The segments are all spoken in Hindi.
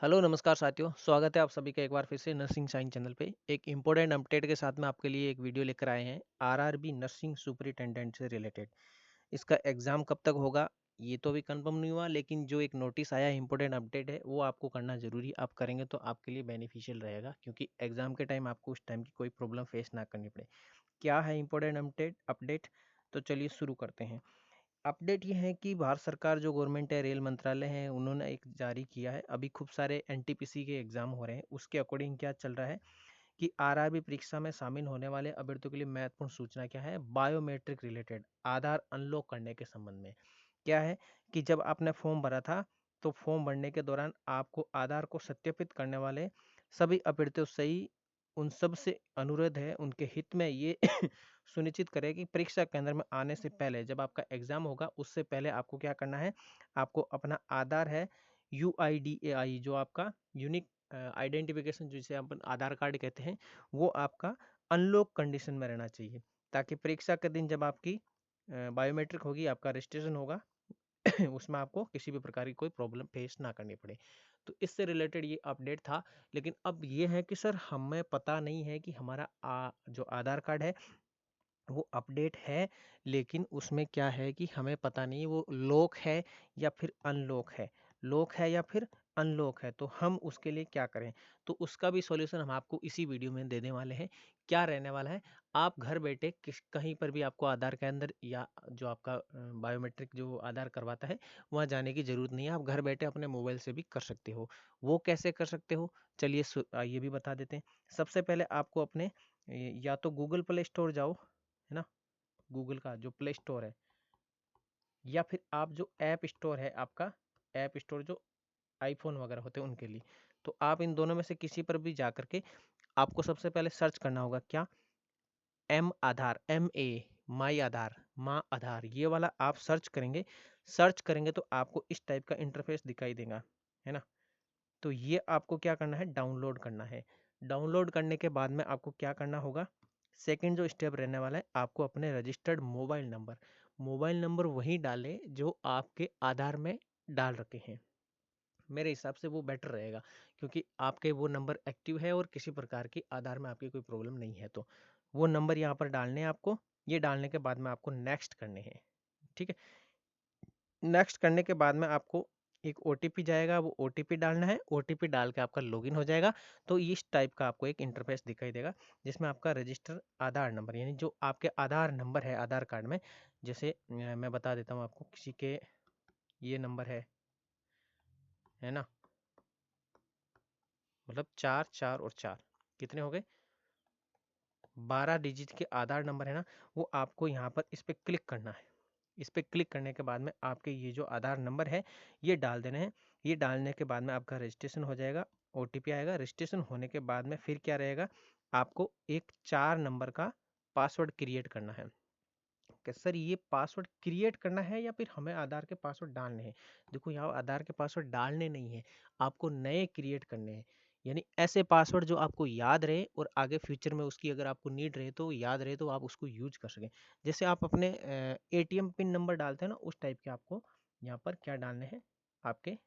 हेलो नमस्कार साथियों, स्वागत है आप सभी का एक बार फिर से नर्सिंग साइंस चैनल पे। एक इम्पोर्टेंट अपडेट के साथ में आपके लिए एक वीडियो लेकर आए हैं आरआरबी नर्सिंग सुपरिटेंडेंट से रिलेटेड। इसका एग्ज़ाम कब तक होगा ये तो अभी कंफर्म नहीं हुआ, लेकिन जो एक नोटिस आया है, इम्पोर्टेंट अपडेट है, वो आपको करना ज़रूरी। आप करेंगे तो आपके लिए बेनिफिशियल रहेगा, क्योंकि एग्ज़ाम के टाइम आपको उस टाइम की कोई प्रॉब्लम फेस ना करनी पड़े। क्या है इम्पोर्टेंट अपडेट अपडेट तो चलिए शुरू करते हैं। अपडेट ये है कि भारत सरकार जो गवर्नमेंट है, रेल मंत्रालय है, उन्होंने एक जारी किया है। अभी खूब सारे एनटीपीसी के एग्जाम हो रहे हैं, उसके अकॉर्डिंग क्या चल रहा है कि आरआरबी परीक्षा में शामिल होने वाले अभ्यर्थियों के लिए महत्वपूर्ण सूचना क्या है, बायोमेट्रिक रिलेटेड आधार अनलॉक करने के संबंध में। क्या है कि जब आपने फॉर्म भरा था, तो फॉर्म भरने के दौरान आपको आधार को सत्यापित करने वाले सभी अभ्यर्थियों से ही उन सब से अनुरोध है, उनके हित में ये सुनिश्चित करें कि परीक्षा केंद्र में आने से पहले, जब आपका एग्जाम होगा उससे पहले आपको क्या करना है, आपको अपना आधार है, UIDAI जो आपका यूनिक आइडेंटिफिकेशन जिसे अपन आधार कार्ड कहते हैं, वो आपका अनलॉक कंडीशन में रहना चाहिए, ताकि परीक्षा के दिन जब आपकी बायोमेट्रिक होगी, आपका रजिस्ट्रेशन होगा, उसमें आपको किसी भी प्रकार की कोई प्रॉब्लम फेस ना करनी पड़े। तो इससे रिलेटेड ये अपडेट था। लेकिन अब ये है कि सर हमें पता नहीं है कि हमारा जो आधार कार्ड है वो अपडेट है, लेकिन उसमें क्या है कि हमें पता नहीं वो लॉक है या फिर अनलॉक है, लॉक है या फिर अनलॉक है, तो हम उसके लिए क्या करें। तो उसका भी सॉल्यूशन हम आपको इसी वीडियो में देने वाले हैं। क्या रहने वाला है, आप घर बैठे कहीं पर भी आपको आधार के अंदर या जो आपका बायोमेट्रिक जो आधार करवाता है, वहाँ जाने की जरूरत नहीं है। आप घर बैठे अपने मोबाइल से भी कर सकते हो। वो कैसे कर सकते हो, चलिए ये भी बता देते हैं। सबसे पहले आपको अपने या तो गूगल प्ले स्टोर जाओ, है ना, गूगल का जो प्ले स्टोर है, या फिर आप जो ऐप स्टोर है आपका, ऐप स्टोर जो आईफोन वगैरह होते हैं उनके लिए, तो आप इन दोनों में से किसी पर भी जा करके आपको सबसे पहले सर्च करना होगा क्या, एम आधार, माई आधार, माँ आधार, ये वाला आप सर्च करेंगे। सर्च करेंगे तो आपको इस टाइप का इंटरफेस दिखाई देगा, है ना। तो ये आपको क्या करना है, डाउनलोड करना है। डाउनलोड करने के बाद में आपको क्या करना होगा, सेकंड जो स्टेप रहने वाला है, आपको अपने रजिस्टर्ड मोबाइल नंबर वही डालें जो आपके आधार में डाल रखे हैं। मेरे हिसाब से वो बेटर रहेगा, क्योंकि आपके वो नंबर एक्टिव है और किसी प्रकार की आधार में आपकी कोई प्रॉब्लम नहीं है। तो वो नंबर यहाँ पर डालने हैं आपको। ये डालने के बाद में आपको नेक्स्ट करने हैं, ठीक है। नेक्स्ट करने के बाद में आपको एक ओटीपी जाएगा, वो ओटीपी डालना है। ओटीपी डाल के आपका लॉगिन हो जाएगा। तो इस टाइप का आपको एक इंटरफेस दिखाई देगा, जिसमें आपका रजिस्टर आधार नंबर, यानी जो आपके आधार नंबर है आधार कार्ड में, जैसे मैं बता देता हूँ आपको, किसी के ये नंबर है ना, मतलब 4 4 और 4 कितने हो गए, 12 डिजिट के आधार नंबर है ना, वो आपको यहाँ पर इस पर क्लिक करना है। इस पर क्लिक करने के बाद में आपके ये जो आधार नंबर है ये डाल देना है। ये डालने के बाद में आपका रजिस्ट्रेशन हो जाएगा, ओटीपी आएगा। रजिस्ट्रेशन होने के बाद में फिर क्या रहेगा, आपको एक 4 नंबर का पासवर्ड क्रिएट करना है। कि सर ये पासवर्ड क्रिएट करना है या फिर हमें आधार के पासवर्ड डालने हैं। देखो यहाँ आधार के पासवर्ड डालने नहीं है, आपको नए क्रिएट करने हैं। यानी ऐसे पासवर्ड जो आपको याद रहे और आगे फ्यूचर में उसकी अगर आपको नीड रहे तो याद रहे, तो आप उसको यूज कर सकें। जैसे आप अपने एटीएम पिन नंबर डालते हैं ना, उस टाइप के आपको यहाँ पर क्या डालने हैं, आपके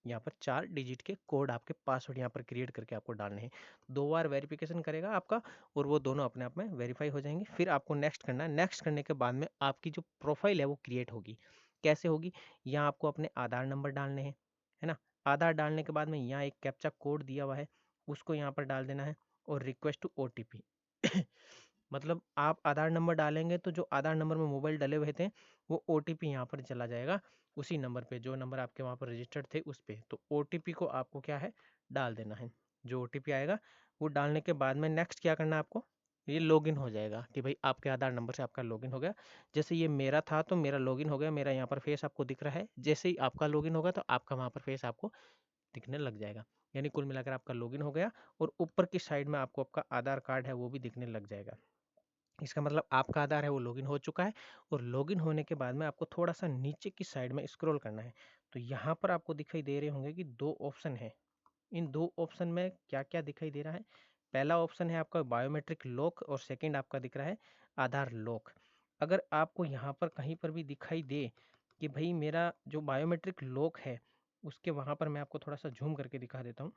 यहाँ पर 4 डिजिट के कोड, आपके पासवर्ड यहाँ पर क्रिएट करके आपको डालने हैं। 2 बार वेरिफिकेशन करेगा आपका, और वो दोनों अपने आप में वेरीफाई हो जाएंगे। फिर आपको नेक्स्ट करना है। नेक्स्ट करने के बाद में आपकी जो प्रोफाइल है वो क्रिएट होगी। कैसे होगी, यहाँ आपको अपने आधार नंबर डालने हैं, है ना। आधार डालने के बाद में यहाँ एक कैप्चा कोड दिया हुआ है, उसको यहाँ पर डाल देना है, और रिक्वेस्ट टू ओटीपी। मतलब आप आधार नंबर डालेंगे तो जो आधार नंबर में मोबाइल डले हुए थे, वो ओटीपी यहाँ पर चला जाएगा, उसी नंबर पे जो नंबर आपके वहाँ पर रजिस्टर्ड थे उस पे। तो ओटीपी को आपको क्या है, डाल देना है। जो ओटीपी आएगा वो डालने के बाद में नेक्स्ट क्या करना है आपको, ये लॉगिन हो जाएगा कि भाई आपके आधार नंबर से आपका लॉगिन हो गया। जैसे ये मेरा था तो मेरा लॉगिन हो गया, मेरा यहाँ पर फेस आपको दिख रहा है। जैसे ही आपका लॉगिन होगा तो आपका वहाँ पर फेस आपको दिखने लग जाएगा। यानी कुल मिलाकर आपका लॉगिन हो गया, और ऊपर की साइड में आपको आपका आधार कार्ड है वो भी दिखने लग जाएगा। इसका मतलब आपका आधार है वो लॉगिन हो चुका है। और लॉगिन होने के बाद में आपको थोड़ा सा नीचे की साइड में स्क्रॉल करना है। तो यहाँ पर आपको दिखाई दे रहे होंगे कि 2 ऑप्शन है। इन 2 ऑप्शन में क्या क्या दिखाई दे रहा है, पहला ऑप्शन है आपका बायोमेट्रिक लॉक, और सेकंड आपका दिख रहा है आधार लॉक। अगर आपको यहाँ पर कहीं पर भी दिखाई दे कि भाई मेरा जो बायोमेट्रिक लॉक है उसके वहाँ पर मैं आपको थोड़ा सा झूम करके दिखा देता हूँ,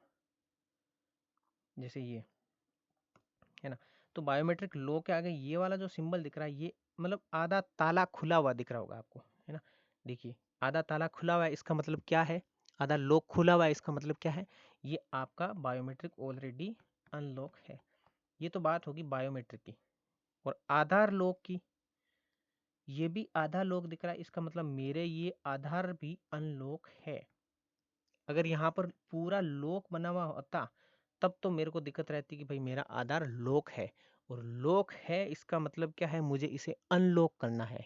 जैसे ये है ना। तो बायोमेट्रिक लो के आगे ये वाला जो सिंबल दिख रहा है, ये मतलब आधा ताला खुला हुआ दिख रहा होगा आपको, है ना। देखिए आधा ताला खुला हुआ है, इसका मतलब क्या है, आधा लॉक खुला हुआ है, इसका मतलब क्या है, ये आपका बायोमेट्रिक ऑलरेडी अनलॉक है। ये तो बात होगी बायोमेट्रिक की। और आधार लॉक की, ये भी आधा लॉक दिख रहा है, इसका मतलब मेरे ये आधार भी अनलॉक है। अगर यहाँ पर पूरा लॉक बना हुआ होता तब तो मेरे को दिक्कत रहती कि भाई मेरा आधार लॉक है, और लॉक है इसका मतलब क्या है, मुझे इसे अनलॉक करना है।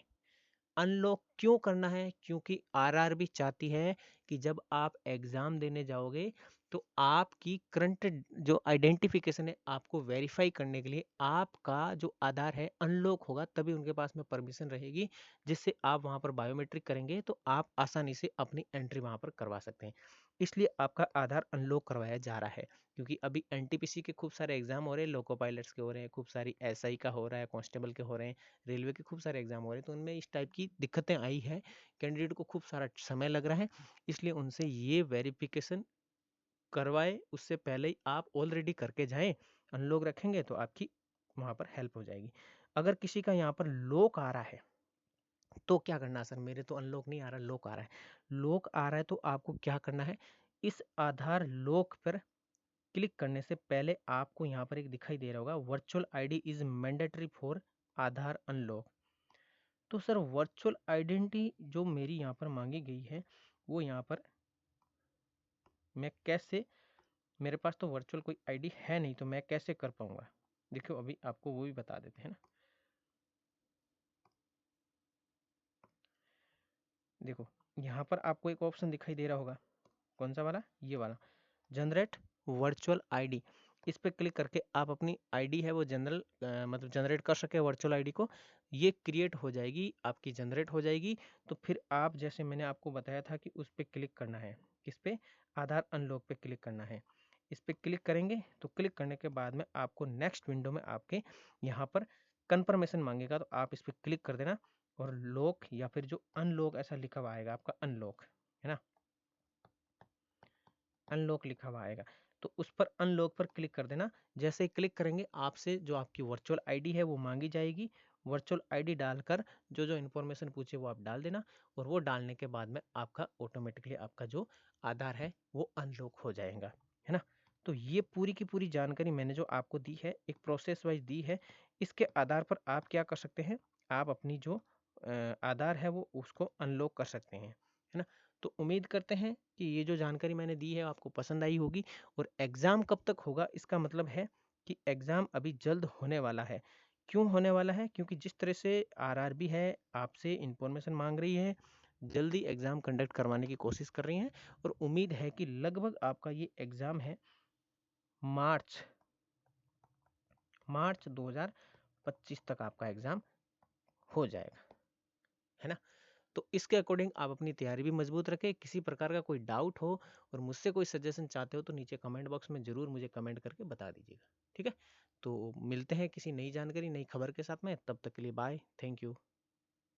अनलॉक क्यों करना है, क्योंकि आरआरबी चाहती है कि जब आप एग्जाम देने जाओगे तो आपकी करंट जो आइडेंटिफिकेशन है आपको वेरीफाई करने के लिए आपका जो आधार है अनलॉक होगा, तभी उनके पास में परमिशन रहेगी, जिससे आप वहां पर बायोमेट्रिक करेंगे तो आप आसानी से अपनी एंट्री वहां पर करवा सकते हैं। इसलिए आपका आधार अनलॉक करवाया जा रहा है, क्योंकि अभी एनटीपीसी के खूब सारे एग्जाम हो रहे हैं, लोको पायलट्स के हो रहे हैं, खूब सारी एसआई का हो रहा है, कांस्टेबल के हो रहे हैं, रेलवे के खूब सारे एग्जाम हो रहे हैं, तो उनमें इस टाइप की दिक्कतें आई है, कैंडिडेट को खूब सारा समय लग रहा है। इसलिए उनसे ये वेरिफिकेशन करवाए उससे पहले ही आप ऑलरेडी करके जाएं, अनलॉक रखेंगे तो आपकी वहां पर हेल्प हो जाएगी। अगर किसी का यहाँ पर लॉक आ रहा है तो क्या करना है, सर मेरे तो अनलॉक नहीं आ रहा, लॉक आ रहा है। लॉक आ रहा है तो आपको क्या करना है, इस आधार लॉक पर क्लिक करने से पहले आपको यहाँ पर एक दिखाई दे रहा होगा, virtual ID is mandatory for Aadhaar unlock. तो सर वर्चुअल आइडेंटिटी जो मेरी यहाँ पर मांगी गई है, वो यहाँ पर मैं कैसे, मेरे पास तो वर्चुअल कोई आईडी है नहीं, तो मैं कैसे कर पाऊंगा। देखो अभी आपको वो भी बता देते हैं ना। देखो यहाँ पर आपको एक ऑप्शन दिखाई दे रहा होगा, कौन सा वाला, ये वाला, जनरेट वर्चुअल आईडी। इस पे क्लिक करके आप अपनी आईडी है वो मतलब जनरेट कर सके वर्चुअल आईडी को, ये क्रिएट हो जाएगी, आपकी जनरेट हो जाएगी। तो फिर आप जैसे मैंने आपको बताया था कि उस पे क्लिक करना है, किस पे, आधार अनलॉक पे क्लिक करना है। इस पे क्लिक करेंगे तो क्लिक करने के बाद में आपको नेक्स्ट विंडो में आपके यहाँ पर कंफर्मेशन मांगेगा, तो आप इस पे क्लिक कर देना, और लॉक या फिर जो अनलॉक ऐसा लिखा हुआ आएगा आपका अनलॉक, है ना, अनलॉक लिखा हुआ आएगा, तो उस पर अनलॉक पर क्लिक कर देना। जैसे ही क्लिक करेंगे आपसे जो आपकी वर्चुअल आईडी है वो मांगी जाएगी, वर्चुअल आईडी डालकर जो जो इन्फॉर्मेशन पूछे वो आप डाल देना, और वो डालने के बाद में आपका ऑटोमेटिकली आपका जो आधार है वो अनलॉक हो जाएगा, है ना। तो ये पूरी की पूरी जानकारी मैंने जो आपको दी है, एक प्रोसेस वाइज दी है, इसके आधार पर आप क्या कर सकते हैं, आप अपनी जो आधार है वो उसको अनलॉक कर सकते हैं, है ना। तो उम्मीद करते हैं कि ये जो जानकारी मैंने दी है आपको पसंद आई होगी। और एग्ज़ाम कब तक होगा, इसका मतलब है कि एग्ज़ाम अभी जल्द होने वाला है। क्यों होने वाला है, क्योंकि जिस तरह से आरआरबी है आपसे इंफॉर्मेशन मांग रही है, जल्दी एग्ज़ाम कंडक्ट करवाने की कोशिश कर रही हैं, और उम्मीद है कि लगभग आपका ये एग्ज़ाम है मार्च मार्च 2025 तक आपका एग्ज़ाम हो जाएगा, है ना। तो इसके अकॉर्डिंग आप अपनी तैयारी भी मजबूत रखें। किसी प्रकार का कोई डाउट हो और मुझसे कोई सजेशन चाहते हो तो नीचे कमेंट बॉक्स में ज़रूर मुझे कमेंट करके बता दीजिएगा, ठीक है। तो मिलते हैं किसी नई जानकारी नई खबर के साथ में, तब तक के लिए बाय, थैंक यू।